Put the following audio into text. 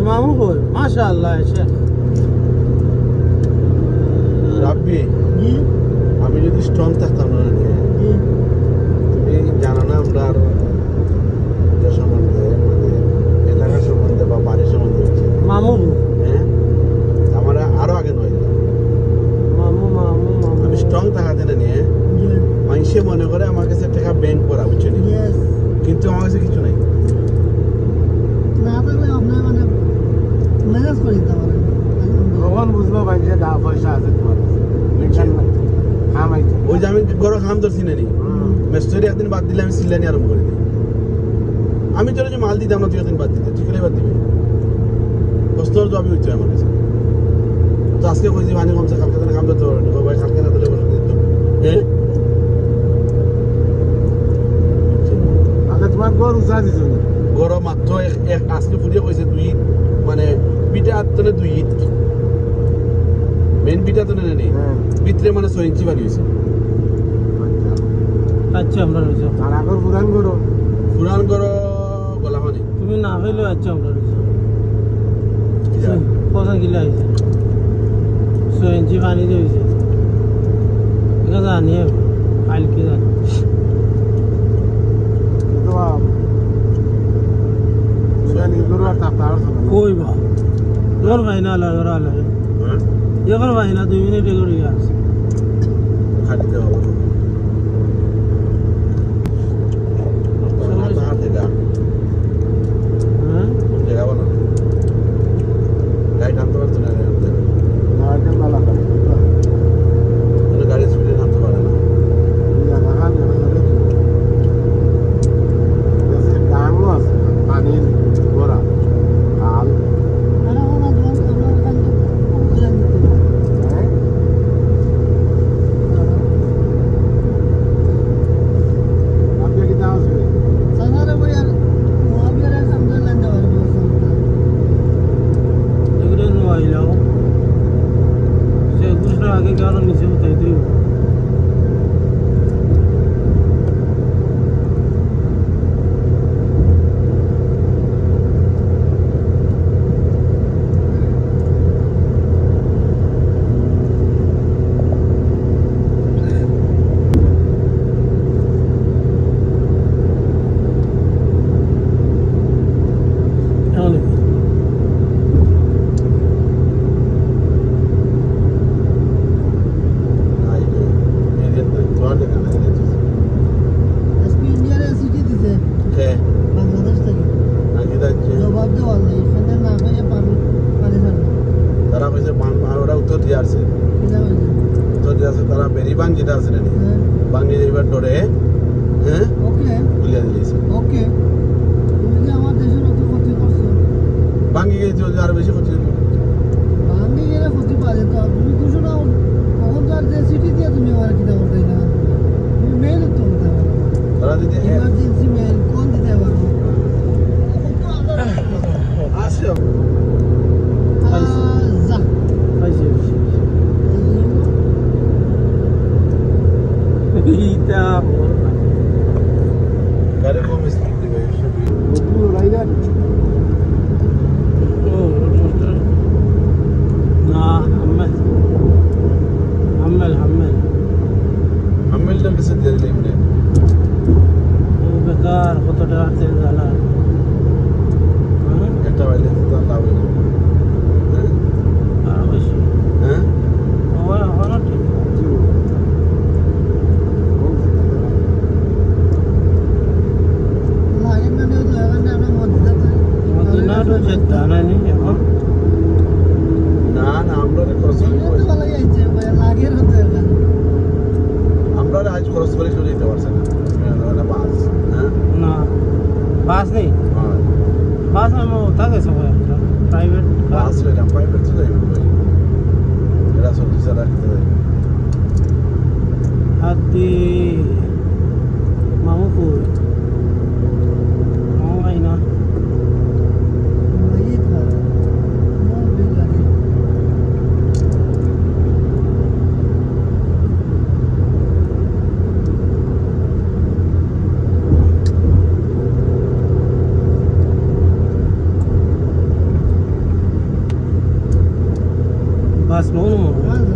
মামু কই মাশাআল্লাহ শেখ রাব্বি আমি যদি স্ট্রং থাকতাম না তুমি জানো না আমরা আর সম্বন্ধে মানে এলাকার সম্বন্ধে বা বাড়ির সম্বন্ধে মামু হ্যাঁ আমার আরো আগে নয় মামু মামু আমি স্ট্রং থাকাতে না নিয়ে মানুষে মনে করে আমার কাছে টাকা ব্যাংক করা বুঝছো কিন্তু আমার কাছে কিছু নাই না থাকলে আপনার মানে ম্যানেজ করে দিতে পারেন কখন বুঝবো মানুষের টাকা পয়সা আছে তোমার ওই যে আমি গরম খাম ধরছি না নি মেস্তরি একদিন বাদ দিলে আমি সিলানি আরম্ভ করে দিই আমি তোর যে মাল দিতাম না তুই একদিন বাদ দিতে ঠিক হলে বাদ দিবি প্রশ্নর তো আমি উঠতে আমার কাছে তো আজকে কই যে পানি কমছে কালকে তো কাম ধরতে পারবো ভাই কালকে না ধরে বসে দিত হ্যাঁ আগে তোমার গরু চা দিছ গরম মাত্র আজকে ফুটিয়ে কইছে দুই মানে পিঠা আত্মনে দুই ইট মেন পিঠা তো নেই ভিতরে মানে 6 ইঞ্চি বানিয়েছে আচ্ছা আমরা রয়েছে আর আগর পুরান করো গলা মানে তুমি না হইলে আচ্ছা আমরা রয়েছে পয়সা কিলো আইছে 6 ইঞ্চি পানি দিয়েছে এটা জানি কালকে জানি কই বা তোর ভাই না লাগে এখন ভাই না 2 মিনিট এগোড়ি আছে খাটিতে হবে হ্যাঁ জায়গা বানো গাড়ি টানতে পারতো না গাড়ি স্পিডে নামতে পারে না পানির গোড়া খাল আর আমরা ওখানে বুঝে নিতে আপনি কি দাও সাধারণ বই আর মহাবীরের সামনে লাইতে পারবো এগুলো নোয়াইলাম সে গুছরা আগে কেন নিচে উঠাই দিই এসপি ইন্ডিয়ার সিটি দিতে বাংলাদেশ থেকে জবাব দেওয়ার নেই এখানে না হয়ে পানি ছাড়বে তারা কইছে ওরা উত্তর দিয়ে আসছে কিনা হয়েছে উত্তর দিয়ে আসছে তারা বেরিবাং যেটা আছে না বাঙ্গি যাইবার ডরে হ্যাঁ ওকে তুলিয়া দিয়েছে ওকে তুমি যে আমার দেশের অত ক্ষতি করছো বাঙ্গি গেছে আরো বেশি ক্ষতি হইল বাঙালি গেলে ক্ষতি পারে তো তুমি কিছু না কখন তো আর যে সিটি দিয়ে তুমি আমার কিনা করতে না তুমি মেইল তো করতে পারো তারা যদি ইমার্জেন্সি মেইল কোন দিতে পারো আসে যা পাইছে এইটা গাড়ি কম স্পিড দিবে পুরো রাইডার না হাম্মেল হামিলটা কিছু দিয়ে দিলে এমনি বেকার কত টাকা তেল জ্বালা একটা বাইলে তো লাভ হইল আর বেশি হ্যাঁ এখনো ঠিক লাগে না নিয়ে তো এখানে আমরা মধ্যে মদিনাটো যেতে নানি এখন না আমরা খরচ ভালো যাইছে লাগের হতো এখানে আমরা আজ খরচ করে চলে যেতে পারছে না বাস হ্যাঁ না বাস নেই হ্যাঁ বাস আমি ওটা গেছে একটা প্রাইভেট বাস এটা প্রাইভেট তো যাইবে ভাই এরা সত্যি সারা রাখতে যাবে হাতি মামু কই মামু ভাই না वही था मोर भी लगे বাস মনে মনে হ্যাঁ